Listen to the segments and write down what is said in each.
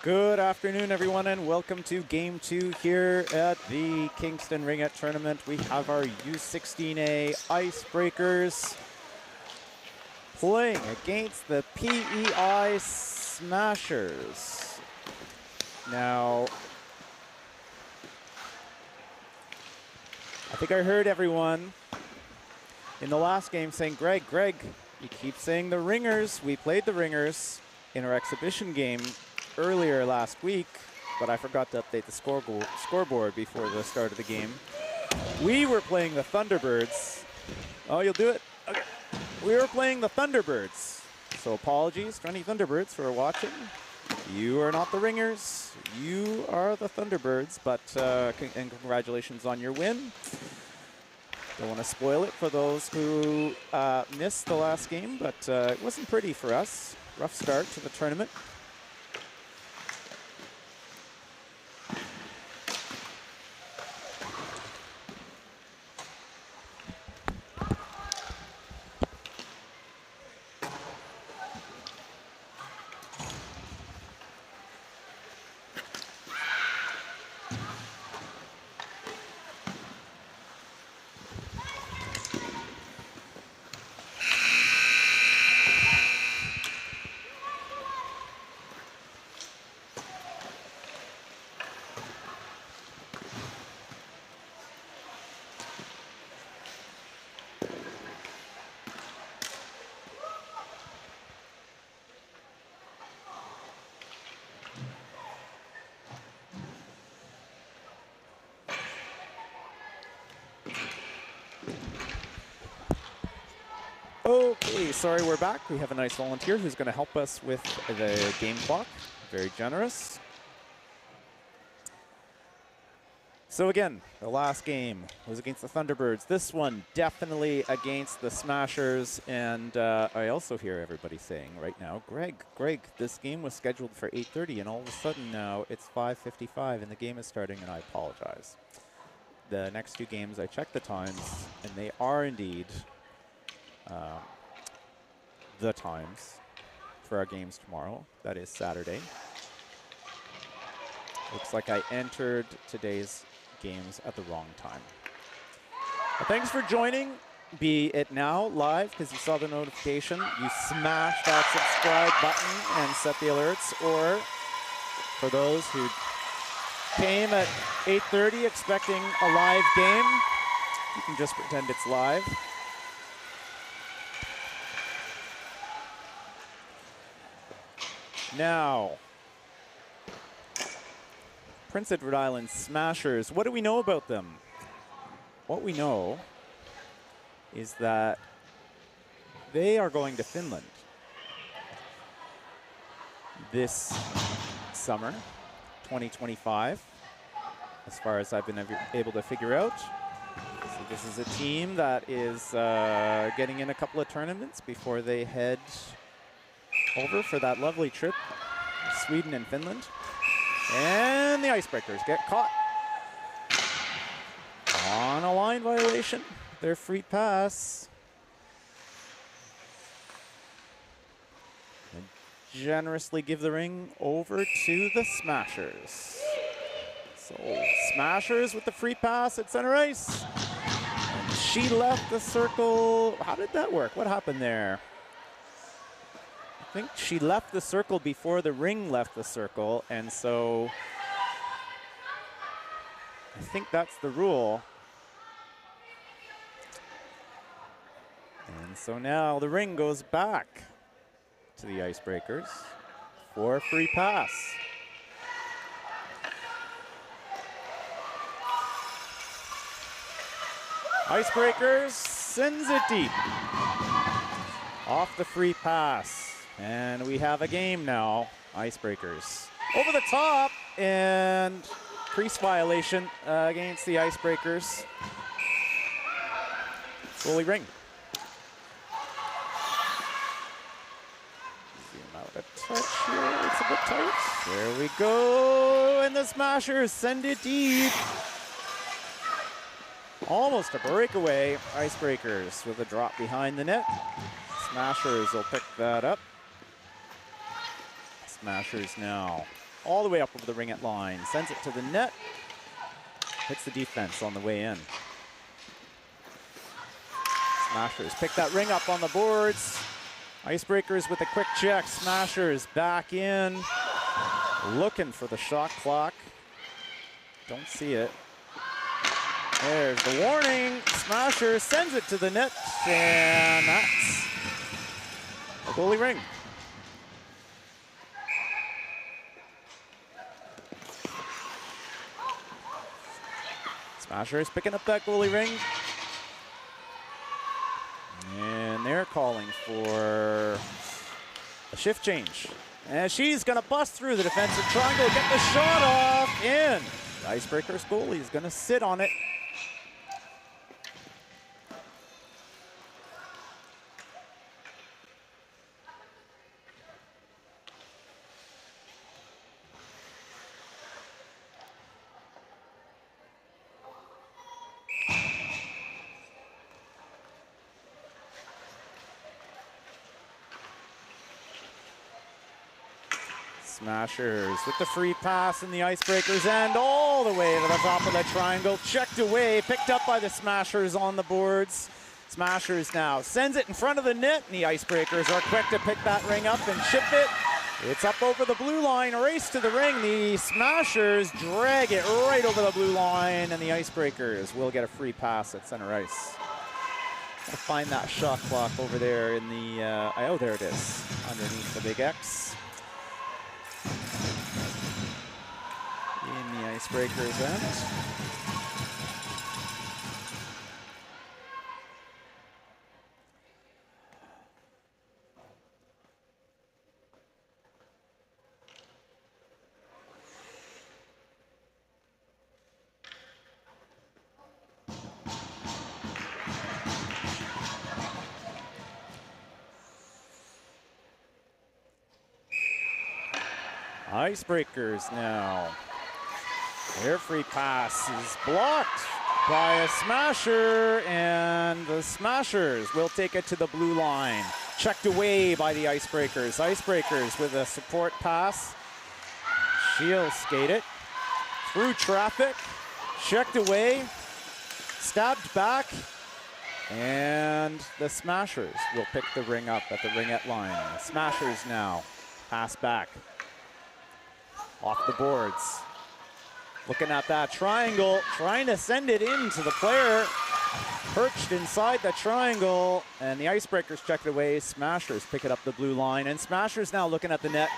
Good afternoon, everyone, and welcome to Game 2 here at the Kingston Ringette Tournament. We have our U16A Icebreakers playing against the PEI Smashers. Now, I think I heard everyone in the last game saying, Greg, you keep saying the Ringers. We played the Ringers in our exhibition game earlier last week, but I forgot to update the scoreboard before the start of the game. We were playing the Thunderbirds. Oh, you'll do it? Okay. We were playing the Thunderbirds. So apologies to any Thunderbirds who are watching. You are not the Ringers. You are the Thunderbirds, but and congratulations on your win. Don't want to spoil it for those who missed the last game, but it wasn't pretty for us. Rough start to the tournament. Okay, sorry, we're back. We have a nice volunteer who's going to help us with the game clock. Very generous. So again, the last game was against the Thunderbirds. This one definitely against the Smashers. And I also hear everybody saying right now, Greg, this game was scheduled for 8:30, and all of a sudden now it's 5:55 and the game is starting, and I apologize. The next two games, I checked the times, and they are indeed the times for our games tomorrow. That is Saturday. Looks like I entered today's games at the wrong time. But thanks for joining, be it now live because you saw the notification. You smash that subscribe button and set the alerts, or for those who came at 8:30 expecting a live game, you can just pretend it's live. Now, Prince Edward Island Smashers, what do we know about them? What we know is that they are going to Finland this summer, 2025, as far as I've been able to figure out. So this is a team that is getting in a couple of tournaments before they head over for that lovely trip to Sweden and Finland. And the Icebreakers get caught on a line violation. Their free pass. And generously give the ring over to the Smashers. So Smashers with the free pass at center ice. And she left the circle. How did that work? What happened there? I think she left the circle before the ring left the circle, and so I think that's the rule. And so now the ring goes back to the Icebreakers for a free pass. Icebreakers sends it deep off the free pass. And we have a game now. Icebreakers over the top, and crease violation against the Icebreakers. Goalie ring. Zoom out a touch here. It's a bit tight. There we go. And the Smashers send it deep. Almost a breakaway. Icebreakers with a drop behind the net. Smashers will pick that up. Smashers now all the way up over the ring at line. Sends it to the net. Hits the defense on the way in. Smashers pick that ring up on the boards. Icebreakers with a quick check. Smashers back in. Looking for the shot clock. Don't see it. There's the warning. Smashers sends it to the net. And that's a goalie ring. Smashers picking up that goalie ring. And they're calling for a shift change. And she's going to bust through the defensive triangle, get the shot off, in. The Icebreakers goalie is going to sit on it. Smashers with the free pass in the Icebreakers end all the way to the top of the triangle. Checked away, picked up by the Smashers on the boards. Smashers now sends it in front of the net, and the Icebreakers are quick to pick that ring up and chip it. It's up over the blue line, race to the ring. The Smashers drag it right over the blue line, and the Icebreakers will get a free pass at center ice. Gotta find that shot clock over there in the, oh, there it is, underneath the big X. In the Icebreakers end. Icebreakers now. Their free pass is blocked by a Smasher, and the Smashers will take it to the blue line. Checked away by the Icebreakers. Icebreakers with a support pass. She'll skate it through traffic. Checked away. Stabbed back. And the Smashers will pick the ring up at the ringette line. The Smashers now pass back. Off the boards. Looking at that triangle, trying to send it into the player. Perched inside the triangle, and the Icebreakers check it away. Smashers pick it up the blue line, and Smashers now looking at the net.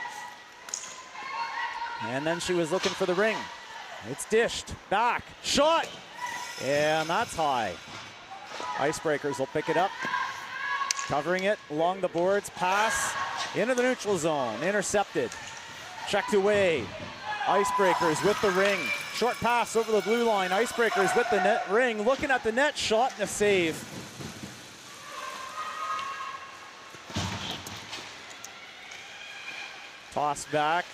And then she was looking for the ring. It's dished, back, shot, and that's high. Icebreakers will pick it up. Covering it along the boards, pass into the neutral zone, intercepted. Checked away. Icebreakers with the ring. Short pass over the blue line. Icebreakers with the net ring. Looking at the net, shot and a save. Tossed back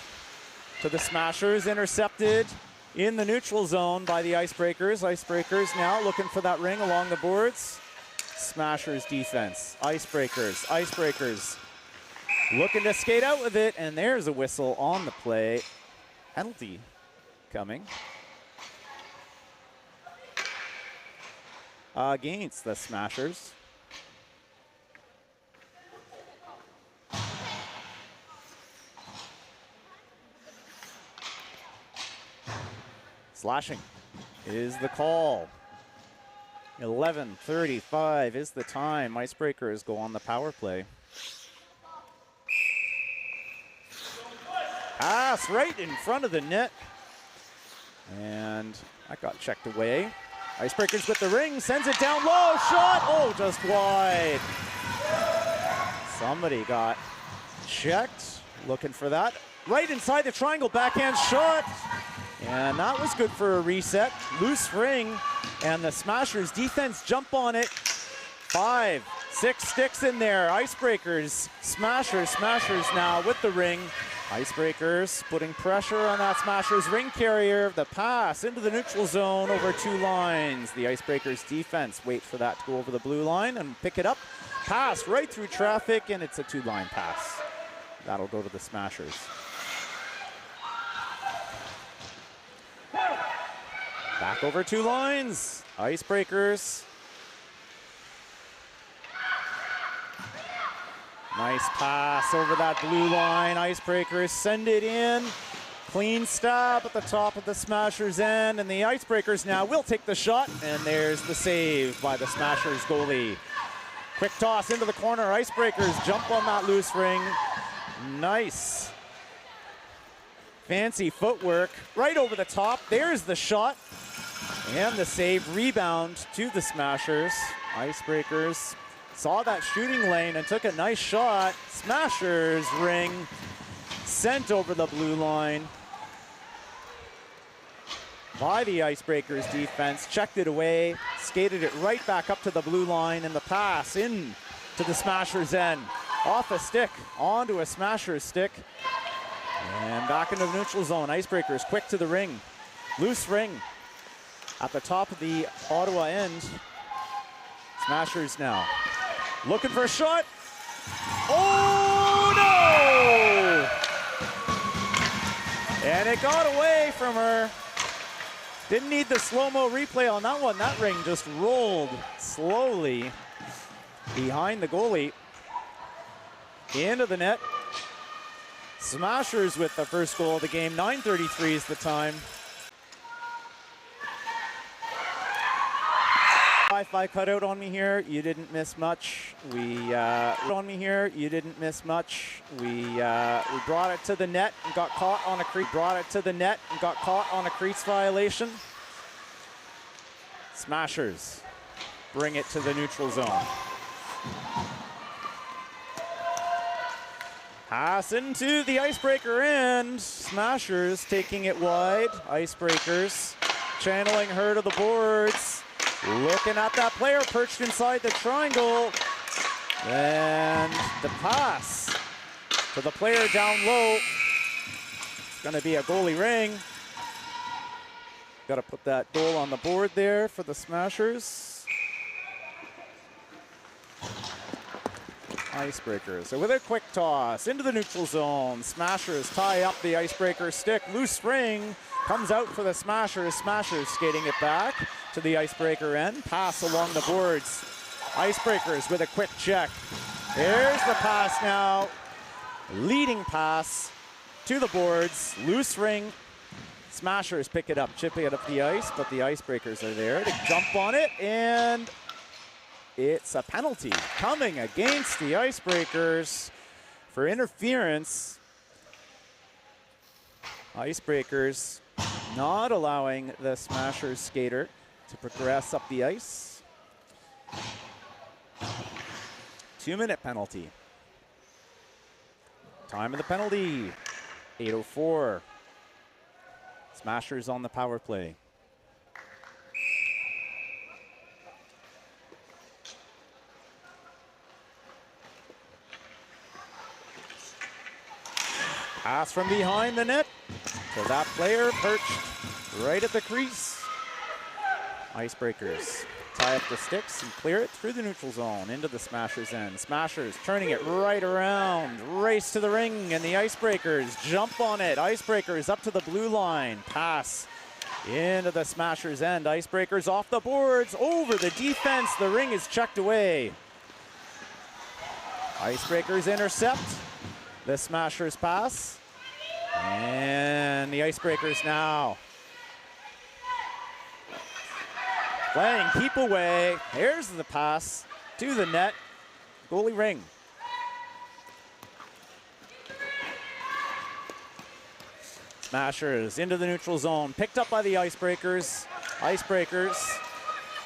to the Smashers. Intercepted in the neutral zone by the Icebreakers. Icebreakers now looking for that ring along the boards. Smashers defense. Icebreakers looking to skate out with it, and there's a whistle on the play. Penalty coming against the Smashers. Slashing is the call. 11:35 is the time. Icebreakers go on the power play. Pass right in front of the net. And that got checked away. Icebreakers with the ring, sends it down low, shot, oh, just wide. Somebody got checked, looking for that. Right inside the triangle, backhand shot. And that was good for a reset. Loose ring, and the Smashers defense jump on it. 5, 6 sticks in there. Icebreakers, Smashers now with the ring. Icebreakers putting pressure on that Smashers ring carrier. The pass into the neutral zone over 2 lines. The Icebreakers defense wait for that to go over the blue line and pick it up. Pass right through traffic, and it's a 2-line pass. That'll go to the Smashers. Back over 2 lines. Icebreakers. Nice pass over that blue line. Icebreakers send it in. Clean stab at the top of the Smashers' end, and the Icebreakers now will take the shot, and there's the save by the Smashers goalie. Quick toss into the corner. Icebreakers jump on that loose ring. Nice. Fancy footwork right over the top. There's the shot and the save. Rebound to the Smashers. Icebreakers saw that shooting lane and took a nice shot. Smashers ring sent over the blue line by the Icebreakers defense. Checked it away, skated it right back up to the blue line, and the pass in to the Smashers end. Off a stick, onto a Smashers stick, and back into the neutral zone. Icebreakers quick to the ring. Loose ring at the top of the Ottawa end. Smashers now looking for a shot. Oh no! And it got away from her. Didn't need the slow-mo replay on that one. That ring just rolled slowly behind the goalie into the net. Smashers with the first goal of the game. 9:33 is the time. Wi-Fi cut out on me here. You didn't miss much. On me here. You didn't miss much. We brought it to the net and got caught on a crease. Brought it to the net and got caught on a crease violation. Smashers bring it to the neutral zone. Pass into the Icebreaker end. Smashers taking it wide. Icebreakers channeling her to the boards. Looking at that player perched inside the triangle. And the pass to the player down low. It's going to be a goalie ring. Got to put that goal on the board there for the Smashers. Icebreakers. So with a quick toss into the neutral zone. Smashers tie up the Icebreaker stick. Loose ring comes out for the Smashers. Smashers skating it back to the Icebreaker end. Pass along the boards. Icebreakers with a quick check. There's the pass now. Leading pass to the boards. Loose ring. Smashers pick it up, chipping it up the ice, but the Icebreakers are there to jump on it, and it's a penalty coming against the Icebreakers for interference. Icebreakers not allowing the Smashers skater to progress up the ice. 2-minute penalty. Time of the penalty, 8:04. Smashers on the power play. Pass from behind the net to that player perched right at the crease. Icebreakers tie up the sticks and clear it through the neutral zone into the Smashers end. Smashers turning it right around, race to the ring, and the Icebreakers jump on it. Icebreakers up to the blue line, pass into the Smashers end. Icebreakers off the boards, over the defense. The ring is checked away. Icebreakers intercept the Smashers pass, and the Icebreakers now playing keep away. Here's the pass to the net. Goalie ring. Smashers into the neutral zone. Picked up by the Icebreakers. Icebreakers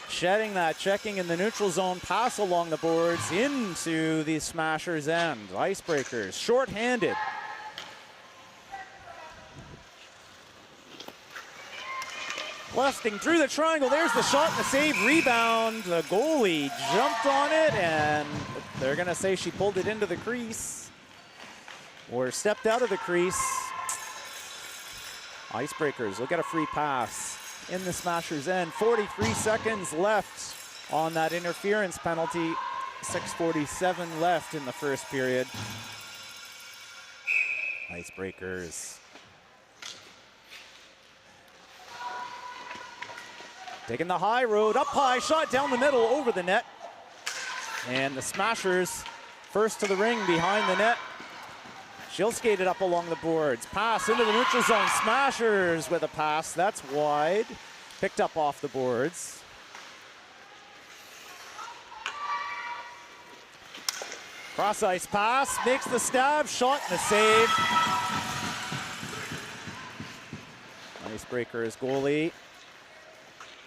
shedding that, checking in the neutral zone. Pass along the boards into the Smashers end. Icebreakers short-handed. Busting through the triangle. There's the shot and the save. Rebound. The goalie jumped on it, and they're going to say she pulled it into the crease or stepped out of the crease. Icebreakers will get a free pass in the Smashers end. 43 seconds left on that interference penalty. 6:47 left in the first period. Icebreakers Taking the high road, up high, shot down the middle, over the net. And the Smashers first to the ring behind the net. She'll skate it up along the boards. Pass into the neutral zone. Smashers with a pass. That's wide. Picked up off the boards. Cross ice pass. Makes the stab. Shot and a save. Icebreakers goalie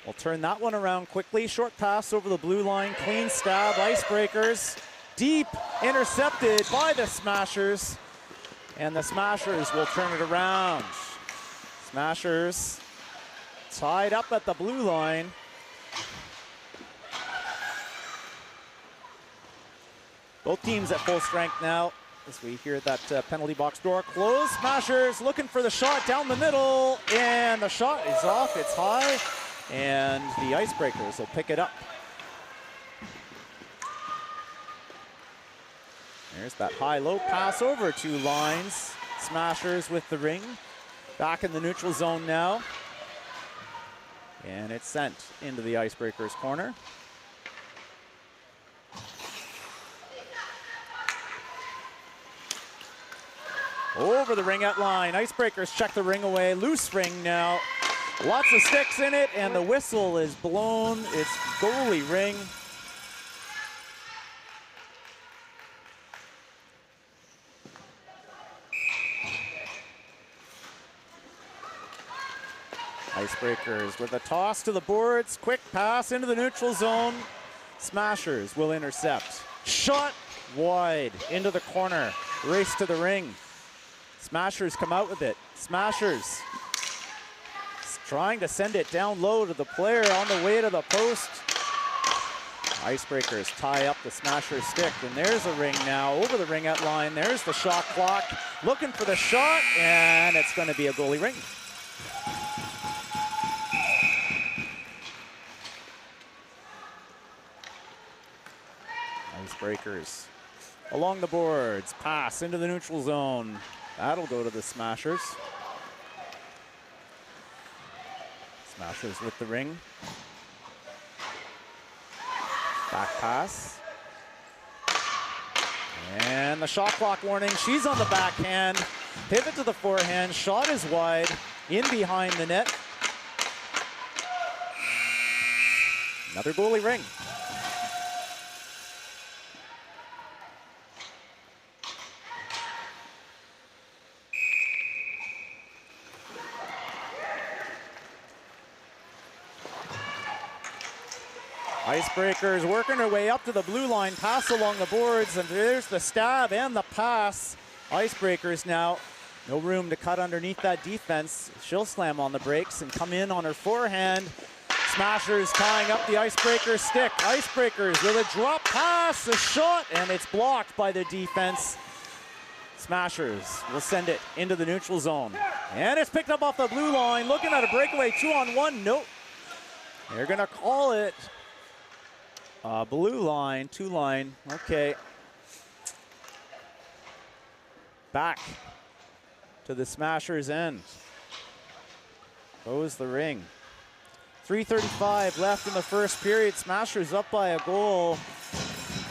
will turn that one around quickly. Short pass over the blue line. Clean stab. Icebreakers. Deep. Intercepted by the Smashers. And the Smashers will turn it around. Smashers tied up at the blue line. Both teams at full strength now as we hear that penalty box door close. Smashers looking for the shot down the middle, and the shot is off. It's high, and the Icebreakers will pick it up. There's that high-low pass over 2 lines. Smashers with the ring. Back in the neutral zone now. And it's sent into the Icebreakers' corner. Over the Ringette line. Icebreakers check the ring away. Loose ring now. Lots of sticks in it, and the whistle is blown. It's goalie ring. Icebreakers with a toss to the boards. Quick pass into the neutral zone. Smashers will intercept. Shot wide into the corner. Race to the ring. Smashers come out with it. Smashers trying to send it down low to the player on the way to the post. Icebreakers tie up the Smashers stick, and there's a ring now over the Ringette line. There's the shot clock. Looking for the shot, and it's going to be a goalie ring. Icebreakers along the boards. Pass into the neutral zone. That'll go to the Smashers. Smashers with the ring. Back pass. And the shot clock warning. She's on the backhand. Pivot to the forehand. Shot is wide. In behind the net. Another goalie ring. Icebreakers working her way up to the blue line, pass along the boards, and there's the stab and the pass. Icebreakers now, no room to cut underneath that defense. She'll slam on the brakes and come in on her forehand. Smashers tying up the Icebreaker stick. Icebreakers with a drop pass, a shot, and it's blocked by the defense. Smashers will send it into the neutral zone. And it's picked up off the blue line, looking at a breakaway 2-on-1. Nope. They're gonna call it blue line, 2 line, okay. Back to the Smashers' end. Goes the ring. 3:35 left in the first period. Smashers up by a goal.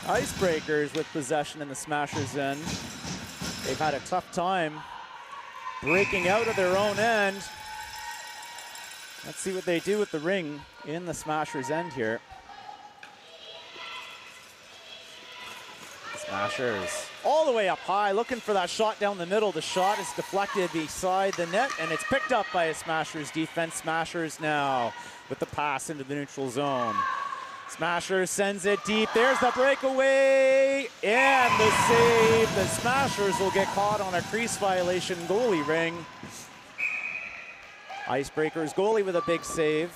Icebreakers with possession in the Smashers' end. They've had a tough time breaking out of their own end. Let's see what they do with the ring in the Smashers' end here. Smashers all the way up high, looking for that shot down the middle. The shot is deflected beside the net, and it's picked up by a Smashers defense. Smashers now with the pass into the neutral zone. Smashers sends it deep. There's the breakaway and the save. The Smashers will get caught on a crease violation, goalie ring. Icebreakers goalie with a big save.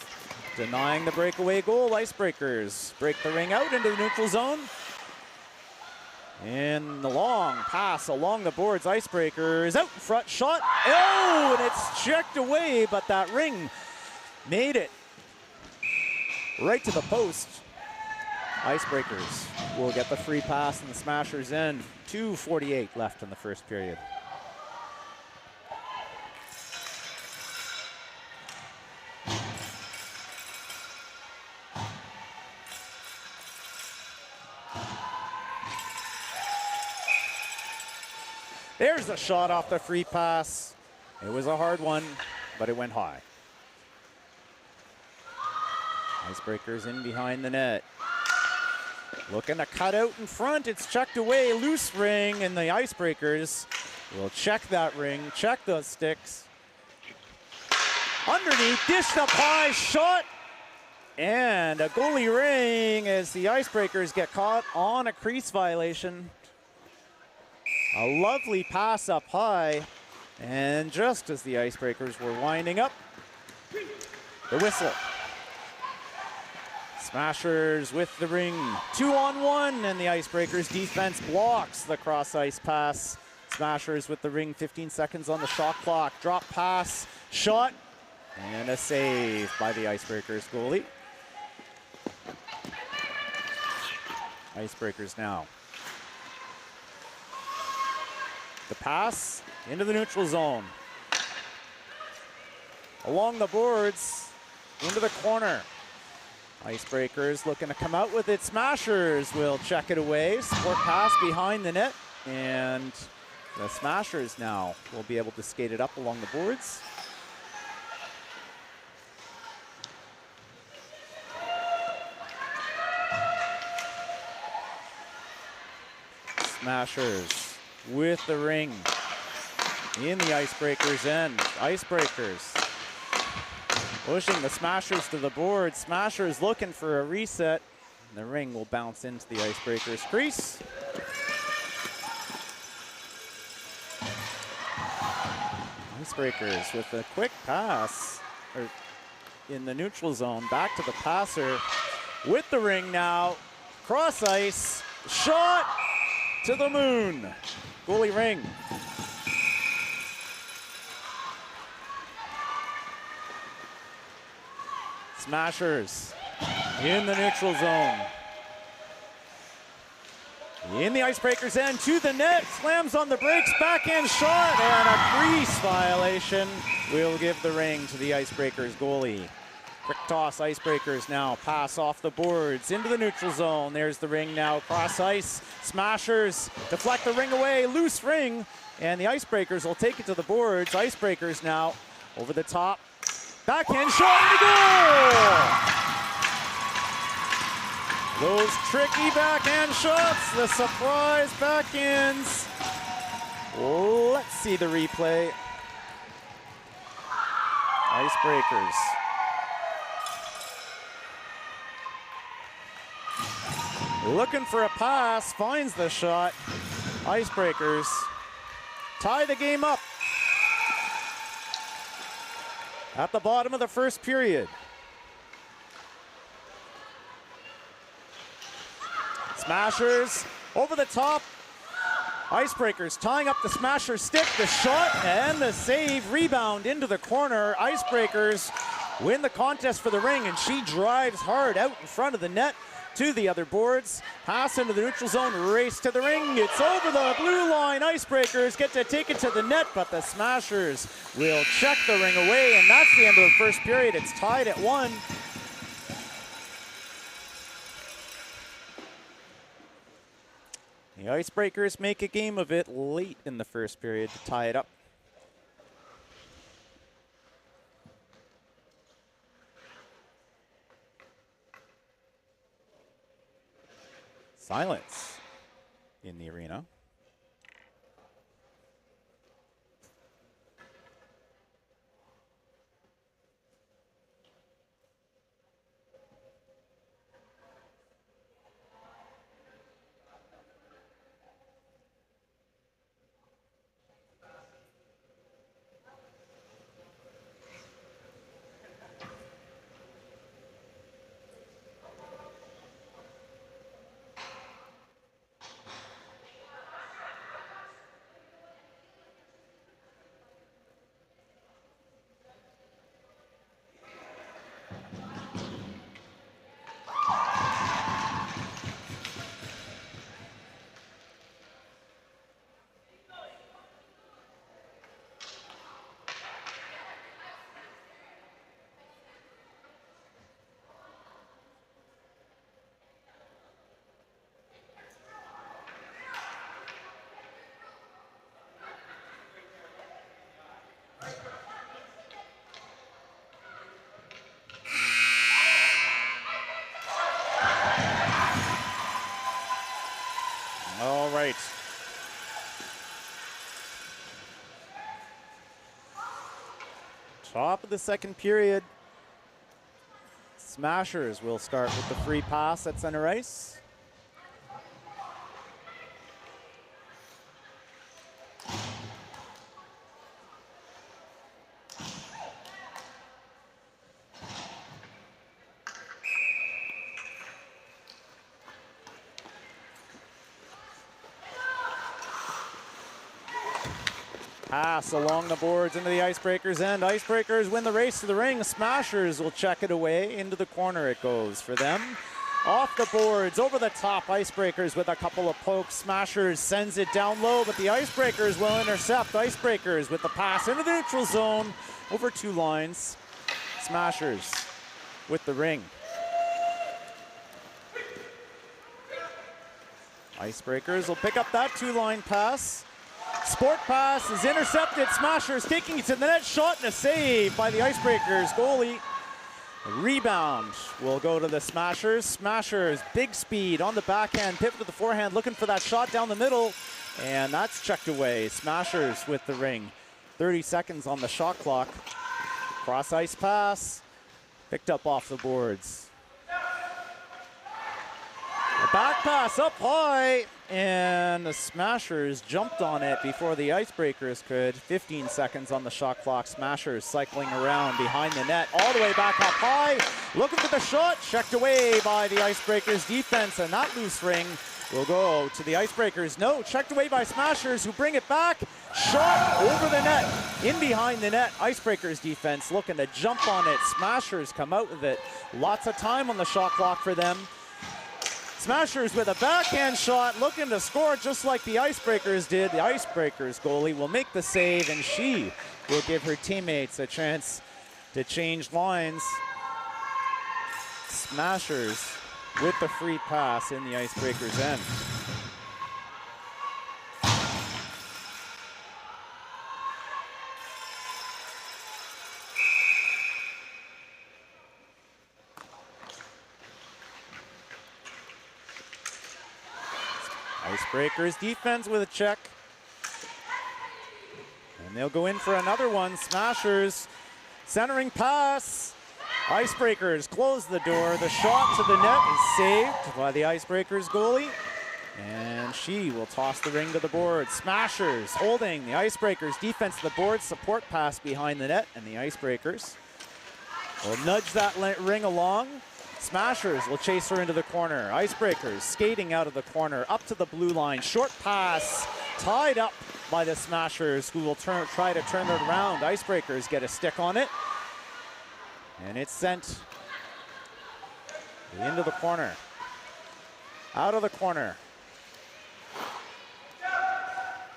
Denying the breakaway goal. Icebreakers break the ring out into the neutral zone. And the long pass along the boards. Icebreakers out in front, shot. Oh, and it's checked away, but that ring made it right to the post. Icebreakers will get the free pass in the Smashers' end. 2:48 left in the first period. There's a shot off the free pass. It was a hard one, but it went high. Icebreakers in behind the net. Looking to cut out in front. It's checked away. Loose ring, and the Icebreakers will check that ring, check those sticks. Underneath, dished up high, shot, and a goalie ring as the Icebreakers get caught on a crease violation. A lovely pass up high, and just as the Icebreakers were winding up, the whistle. Smashers with the ring, 2-on-1, and the Icebreakers defense blocks the cross ice pass. Smashers with the ring, 15 seconds on the shot clock. Drop pass, shot, and a save by the Icebreakers goalie. Icebreakers now. The pass into the neutral zone. Along the boards, into the corner. Icebreakers looking to come out with it. Smashers will check it away. Support pass behind the net. And the Smashers now will be able to skate it up along the boards. Smashers with the ring in the Icebreakers end. Icebreakers pushing the Smashers to the board. Smashers looking for a reset. The ring will bounce into the Icebreakers crease. Icebreakers with a quick pass in the neutral zone. Back to the passer with the ring now. Cross ice. Shot to the moon. Goalie ring. Smashers in the neutral zone. In the Icebreakers end to the net. Slams on the brakes. Backhand shot and a crease violation. Will give the ring to the Icebreakers goalie. Quick toss. Icebreakers now pass off the boards into the neutral zone. There's the ring now. Cross ice. Smashers deflect the ring away. Loose ring. And the Icebreakers will take it to the boards. Icebreakers now over the top. Backhand shot and a goal! Those tricky backhand shots, the surprise backhands. Let's see the replay. Icebreakers. Looking for a pass, finds the shot. Icebreakers tie the game up at the bottom of the first period. Smashers over the top. Icebreakers tying up the Smasher stick, the shot and the save. Rebound into the corner. Icebreakers win the contest for the ring, and she drives hard out in front of the net to the other boards. Pass into the neutral zone, race to the ring. It's over the blue line. Icebreakers get to take it to the net, but the Smashers will check the ring away, and that's the end of the first period. It's tied at 1. The Icebreakers make a game of it late in the first period to tie it up. Silence in the arena. Top of the second period. Smashers will start with the free pass at center ice. Pass along the boards into the Icebreakers end. Icebreakers win the race to the ring. Smashers will check it away. Into the corner it goes for them. Off the boards, over the top. Icebreakers with a couple of pokes. Smashers sends it down low, but the Icebreakers will intercept. Icebreakers with the pass into the neutral zone. Over 2 lines. Smashers with the ring. Icebreakers will pick up that 2-line pass. Sport pass is intercepted. Smashers taking it to the net. Shot and a save by the Icebreakers goalie. Rebound will go to the Smashers. Smashers, big speed on the backhand, pivot to the forehand, looking for that shot down the middle. And that's checked away. Smashers with the ring. 30 seconds on the shot clock. Cross ice pass. Picked up off the boards. A back pass up high, and the Smashers jumped on it before the Icebreakers could. 15 seconds on the shot clock. Smashers cycling around behind the net, all the way back up high, looking for the shot, checked away by the Icebreakers defense, and that loose ring will go to the Icebreakers. No, checked away by Smashers, who bring it back. Shot over the net, in behind the net. Icebreakers defense looking to jump on it. Smashers come out with it. Lots of time on the shot clock for them. Smashers with a backhand shot, looking to score just like the Icebreakers did. The Icebreakers goalie will make the save, and she will give her teammates a chance to change lines. Smashers with the free pass in the Icebreakers end. Icebreakers defense with a check. And they'll go in for another one. Smashers centering pass. Icebreakers close the door. The shot to the net is saved by the Icebreakers goalie. And she will toss the ring to the board. Smashers holding the Icebreakers defense to the board. Support pass behind the net, and the Icebreakers will nudge that ring along. Smashers will chase her into the corner. Icebreakers skating out of the corner, up to the blue line. Short pass, tied up by the Smashers, who will try to turn it around. Icebreakers get a stick on it. And it's sent into the corner. Out of the corner.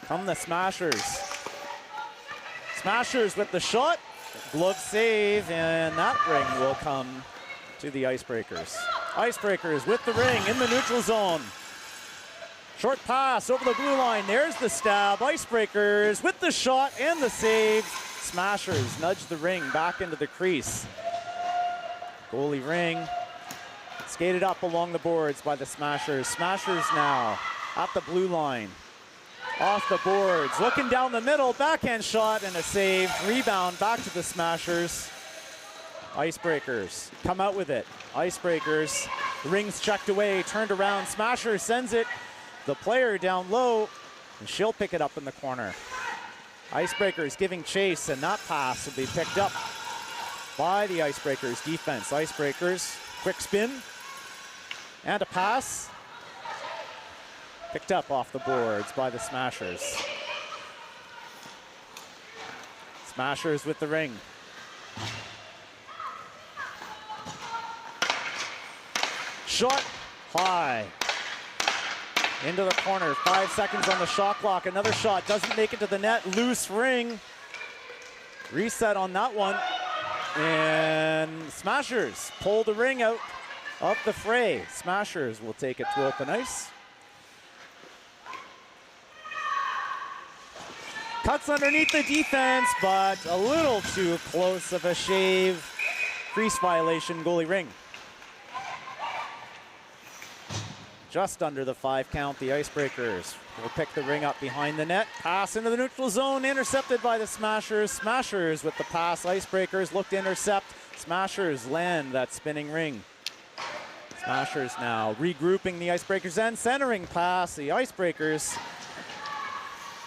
Come the Smashers. Smashers with the shot. Glove save, and that ring will come to the Icebreakers. Icebreakers with the ring in the neutral zone. Short pass over the blue line. There's the stab. Icebreakers with the shot and the save. Smashers nudge the ring back into the crease. Goalie ring skated up along the boards by the Smashers. Smashers now at the blue line. Off the boards, looking down the middle, backhand shot and a save. Rebound back to the Smashers. Icebreakers come out with it. Icebreakers, the ring's checked away, turned around. Smashers sends it, the player down low, and she'll pick it up in the corner. Icebreakers giving chase, and that pass will be picked up by the Icebreakers defense. Icebreakers, quick spin, and a pass. Picked up off the boards by the Smashers. Smashers with the ring. Shot high. Into the corner. 5 seconds on the shot clock. Another shot doesn't make it to the net. Loose ring. Reset on that one. And Smashers pull the ring out of the fray. Smashers will take it to open ice. Cuts underneath the defense, but a little too close of a shave. Crease violation, goalie ring. just under the 5 count. The Icebreakers will pick the ring up behind the net. Pass into the neutral zone, intercepted by the Smashers. Smashers with the pass. Icebreakers look to intercept. Smashers land that spinning ring. Smashers now regrouping the Icebreakers and centering pass. The Icebreakers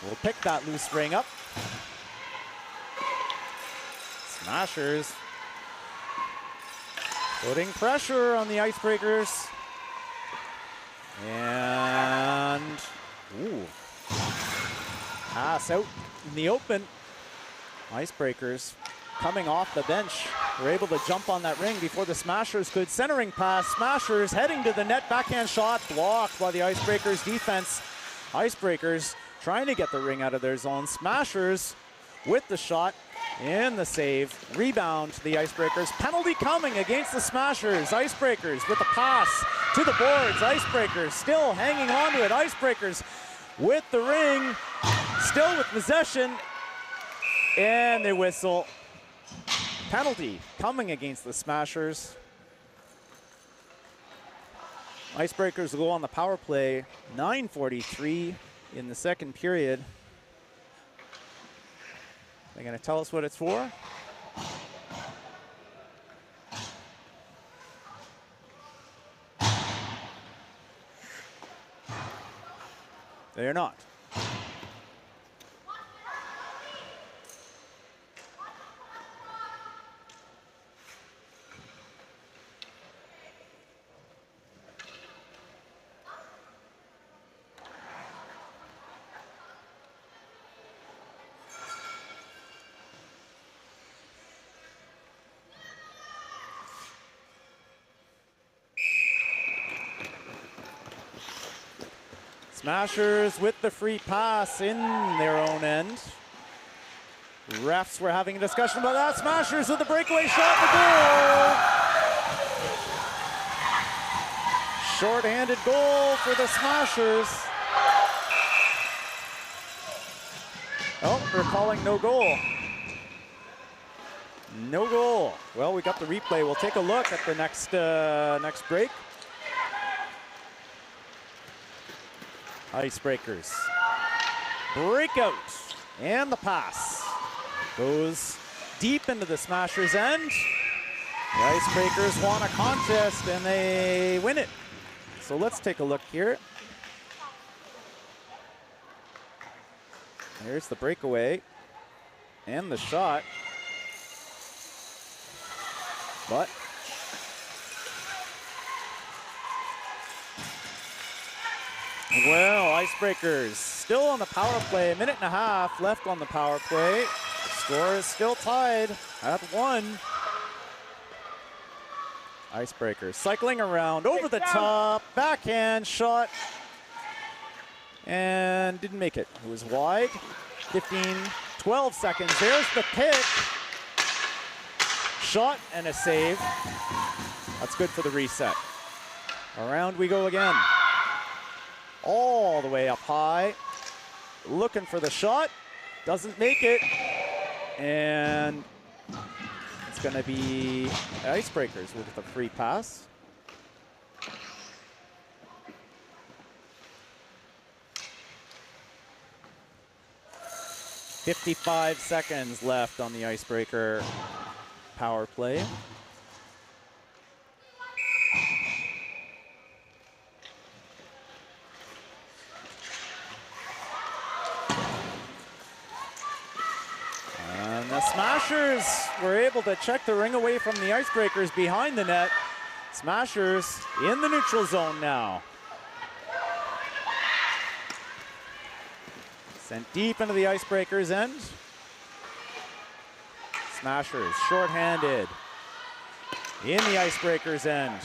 will pick that loose ring up. Smashers putting pressure on the Icebreakers. And, pass out in the open. Icebreakers coming off the bench were able to jump on that ring before the Smashers could. Centering pass, Smashers heading to the net, backhand shot blocked by the Icebreakers defense. Icebreakers trying to get the ring out of their zone. Smashers with the shot and the save. Rebound to the Icebreakers. Penalty coming against the Smashers. Icebreakers with the pass to the boards. Icebreakers still hanging on to it. Icebreakers with the ring, still with possession, and they whistle. Penalty coming against the Smashers. Icebreakers will go on the power play. 9:43 in the second period. They're going to tell us what it's for. They are not. Smashers with the free pass in their own end. Refs were having a discussion about that. Smashers with the breakaway shot, the goal. Short-handed goal for the Smashers. Oh, they're calling no goal. No goal. Well, we got the replay. We'll take a look at the next break. Icebreakers. Breakout. And the pass goes deep into the Smashers' end. The Icebreakers won a contest and they win it. So let's take a look here. Here's the breakaway and the shot. But well, Icebreakers still on the power play. A minute and a half left on the power play. Score is still tied at 1. Icebreakers cycling around over the top. Backhand shot. And didn't make it. It was wide. 12 seconds. There's the pick. Shot and a save. That's good for the reset. Around we go again. All the way up high. Looking for the shot. Doesn't make it. And it's going to be Icebreakers with the free pass. .55 seconds left on the Icebreaker power play. And the Smashers were able to check the ring away from the Icebreakers behind the net. Smashers in the neutral zone now. Sent deep into the Icebreakers' end. Smashers short-handed in the Icebreakers' end.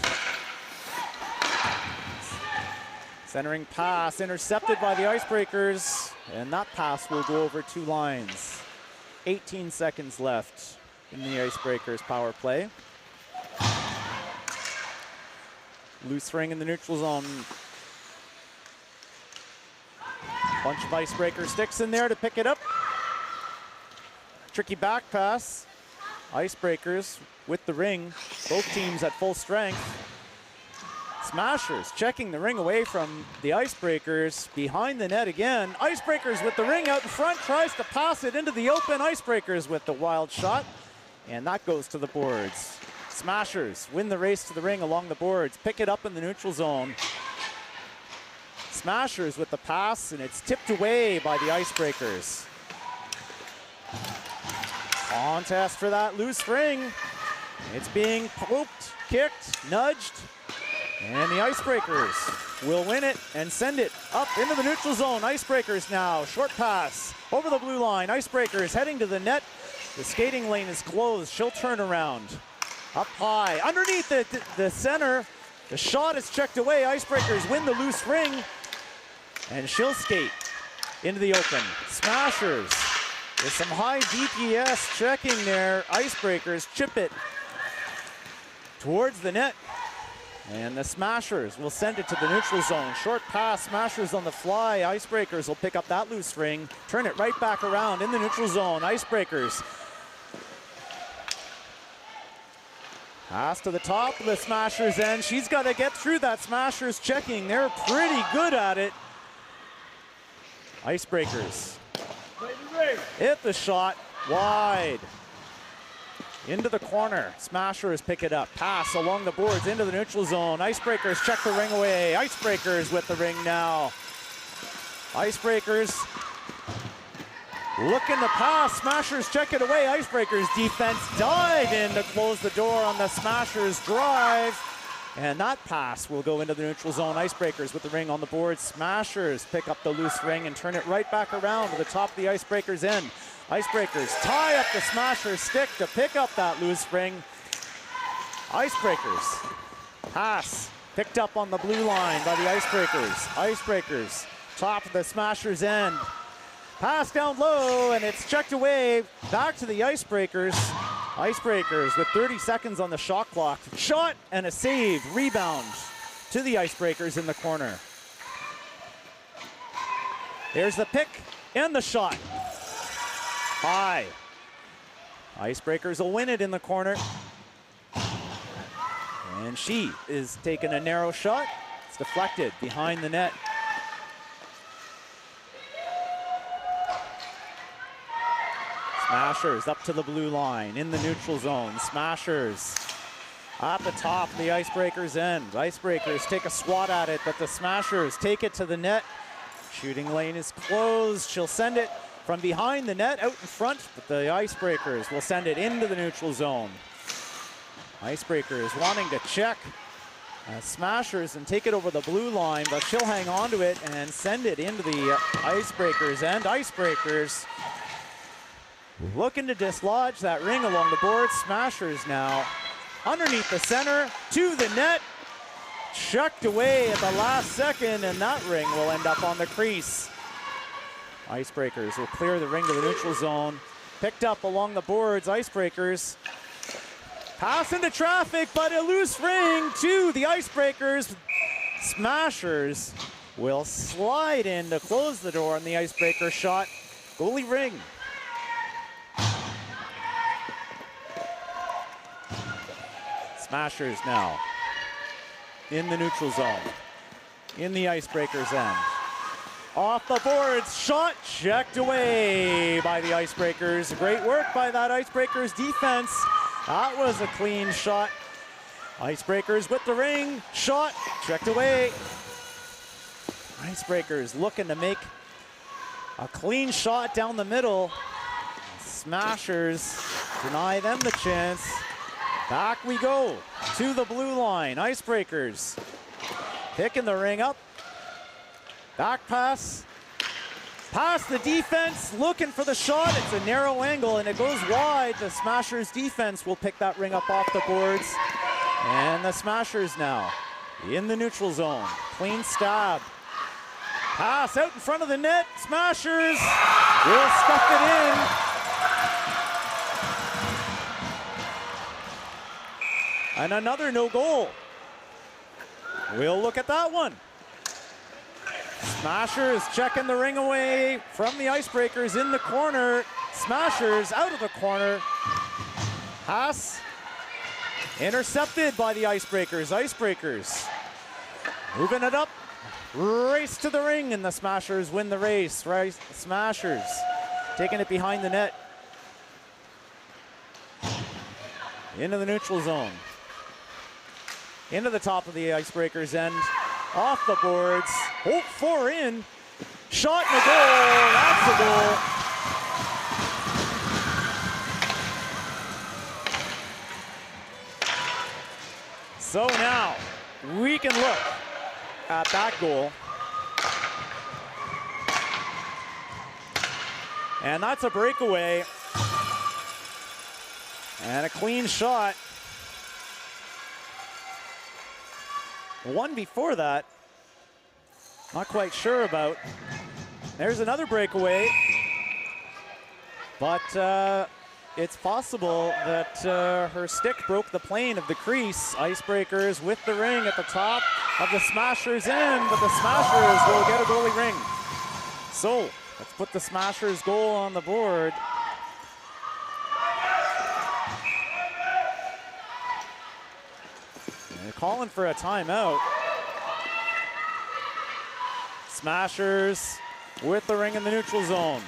Centering pass intercepted by the Icebreakers, and that pass will go over 2 lines. 18 seconds left in the Icebreakers power play. Loose ring in the neutral zone. Bunch of Icebreaker sticks in there to pick it up. Tricky back pass. Icebreakers with the ring. Both teams at full strength. Smashers checking the ring away from the Icebreakers. Behind the net again. Icebreakers with the ring out in front. Tries to pass it into the open. Icebreakers with the wild shot. And that goes to the boards. Smashers win the race to the ring along the boards. Pick it up in the neutral zone. Smashers with the pass, and it's tipped away by the Icebreakers. Contest for that loose ring. It's being poked, kicked, nudged, and the Icebreakers will win it and send it up into the neutral zone. Icebreakers now, short pass over the blue line. Icebreakers heading to the net. The skating lane is closed. She'll turn around. Up high, underneath the center. The shot is checked away. Icebreakers win the loose ring, and she'll skate into the open. Smashers with some high DPS checking there. Icebreakers chip it towards the net, and the Smashers will send it to the neutral zone. Short pass, Smashers on the fly. Icebreakers will pick up that loose ring, turn it right back around in the neutral zone. Icebreakers pass to the top of the Smashers end. She's got to get through that. Smashers checking. They're pretty good at it. Icebreakers hit the shot wide into the corner. Smashers pick it up. Pass along the boards into the neutral zone. Icebreakers check the ring away. Icebreakers with the ring now. Icebreakers looking to pass. Smashers check it away. Icebreakers defense dive in to close the door on the Smashers drive. And that pass will go into the neutral zone. Icebreakers with the ring on the board. Smashers pick up the loose ring and turn it right back around to the top of the Icebreakers end. Icebreakers tie up the Smashers stick to pick up that loose ring. Icebreakers pass picked up on the blue line by the Icebreakers. Icebreakers top of the Smashers end. Pass down low, and it's checked away back to the Icebreakers. Icebreakers with 30 seconds on the shot clock. Shot and a save. Rebound to the Icebreakers in the corner. There's the pick and the shot. High. Icebreakers will win it in the corner. And she is taking a narrow shot. It's deflected behind the net. Smashers up to the blue line in the neutral zone. Smashers at the top of the Icebreakers end. Icebreakers take a swat at it, but the Smashers take it to the net. Shooting lane is closed. She'll send it from behind the net out in front, but the Icebreakers will send it into the neutral zone. Icebreakers wanting to check Smashers and take it over the blue line, but she'll hang on to it and send it into the Icebreakers end. Icebreakers looking to dislodge that ring along the board. Smashers now underneath the center to the net. Checked away at the last second, and that ring will end up on the crease. Icebreakers will clear the ring to the neutral zone. Picked up along the boards. Icebreakers pass into traffic, but a loose ring to the Icebreakers. Smashers will slide in to close the door on the Icebreaker shot. Goalie ring. Smashers now in the neutral zone, in the Icebreakers end. Off the boards, shot checked away by the Icebreakers. Great work by that Icebreakers defense. That was a clean shot. Icebreakers with the ring, shot checked away. Icebreakers looking to make a clean shot down the middle. Smashers deny them the chance. Back we go to the blue line. Icebreakers picking the ring up. Back pass. Past the defense, looking for the shot. It's a narrow angle and it goes wide. The Smashers defense will pick that ring up off the boards. And the Smashers now in the neutral zone. Clean stab. Pass out in front of the net. Smashers will stuff it in. And another no goal. We'll look at that one. Smashers checking the ring away from the Icebreakers in the corner. Smashers out of the corner. Pass intercepted by the Icebreakers. Icebreakers Moving it up. Race to the ring, and the Smashers win the race. Right, Smashers taking it behind the net. Into the neutral zone. Into the top of the Icebreakers end. Off the boards. Oh, 4 in. Shot and a goal. That's a goal. So now we can look at that goal. And that's a breakaway. And a clean shot. One before that, not quite sure about. There's another breakaway. But it's possible that her stick broke the plane of the crease. Icebreakers with the ring at the top of the Smashers end, but the Smashers will get a goalie ring. So let's put the Smashers goal on the board. They're calling for a timeout. Smashers with the ring in the neutral zone.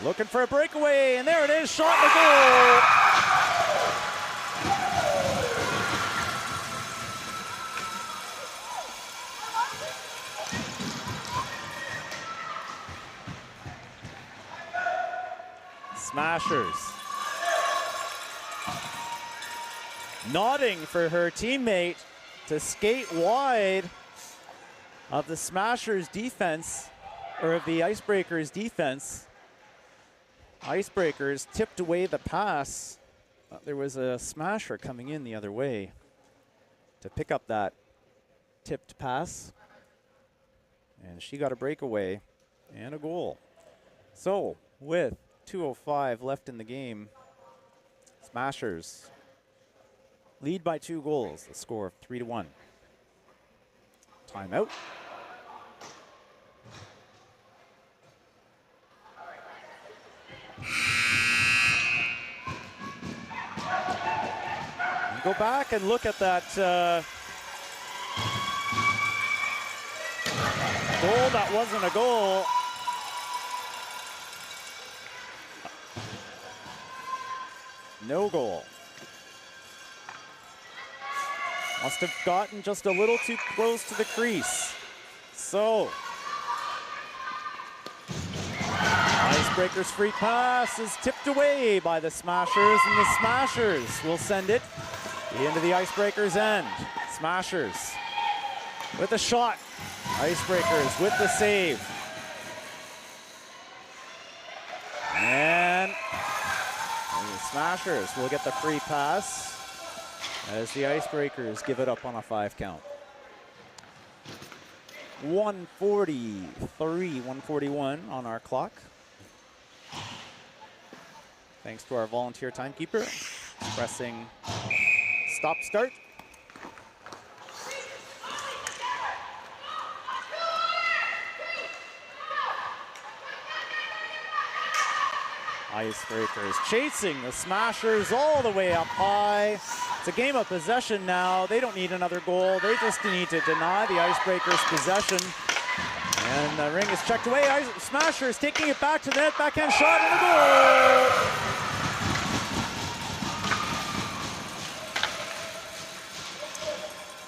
Looking for a breakaway, and there it is, shot and a goal. Smashers nodding for her teammate to skate wide of the Smashers defense, or of the Icebreakers defense. Icebreakers tipped away the pass. There was a Smasher coming in the other way to pick up that tipped pass. And she got a breakaway and a goal. So with 2:05 left in the game, Smashers lead by 2 goals, the score of 3-1. Timeout. Go back and look at that goal that wasn't a goal. No goal. Must have gotten just a little too close to the crease. So, Icebreakers free pass is tipped away by the Smashers, and the Smashers will send it into the Icebreakers end. Smashers with a shot. Icebreakers with the save. And the Smashers will get the free pass as the Icebreakers give it up on a 5 count. 1:43, 1:41 on our clock. Thanks to our volunteer timekeeper, pressing stop start. Icebreakers chasing the Smashers all the way up high. It's a game of possession now. They don't need another goal. They just need to deny the Icebreakers possession. And the ring is checked away. Smashers taking it back to the net. Backhand shot and a goal!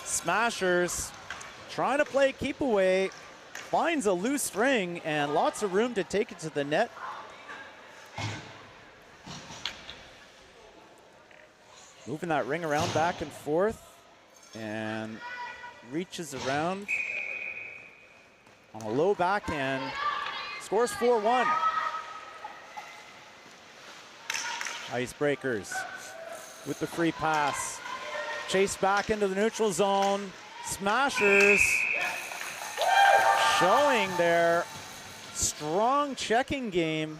Smashers trying to play keep away. Finds a loose ring and lots of room to take it to the net. Moving that ring around back and forth and reaches around on a low backhand. Scores 4-1. Icebreakers with the free pass. Chased back into the neutral zone. Smashers showing their strong checking game.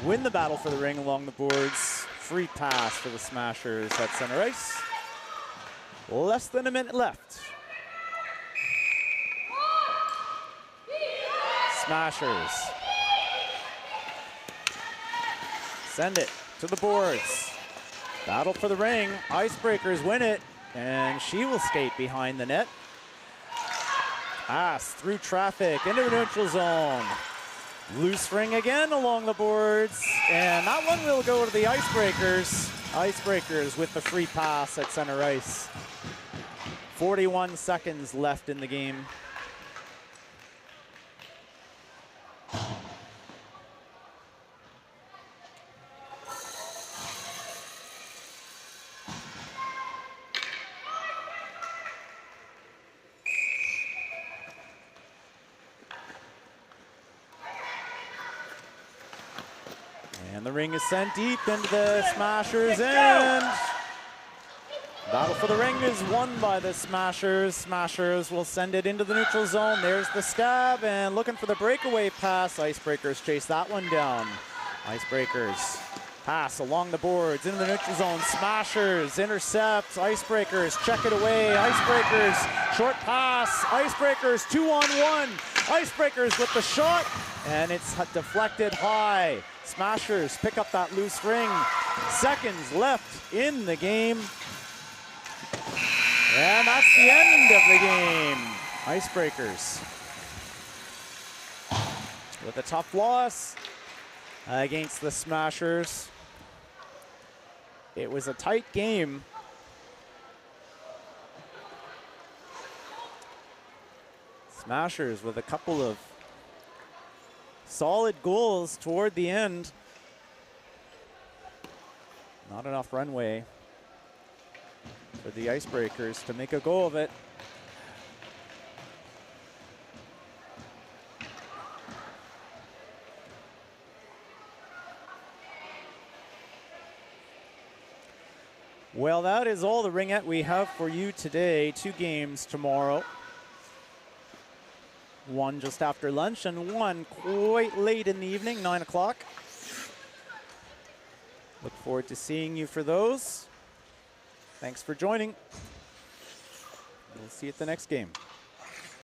Win the battle for the ring along the boards. Free pass for the Smashers at center ice. Less than a minute left. Smashers send it to the boards. Battle for the ring. Icebreakers win it. And she will skate behind the net. Pass through traffic into the neutral zone. Loose ring again along the boards. And that one will go to the Icebreakers. Icebreakers with the free pass at center ice. 41 seconds left in the game. And the ring is sent deep into the Smashers, and battle for the ring is won by the Smashers. Smashers will send it into the neutral zone. There's the stab, and looking for the breakaway pass. Icebreakers chase that one down. Icebreakers pass along the boards into the neutral zone. Smashers intercept. Icebreakers check it away. Icebreakers short pass. Icebreakers 2-on-1. Icebreakers with the shot, and it's deflected high. Smashers pick up that loose ring. Seconds left in the game. And that's the end of the game. Icebreakers with a tough loss against the Smashers. It was a tight game. Smashers with a couple of solid goals toward the end. Not enough runway for the Icebreakers to make a go of it. Well, that is all the Ringette we have for you today. 2 games tomorrow. One just after lunch and one quite late in the evening, 9 o'clock. Look forward to seeing you for those. Thanks for joining. We'll see you at the next game.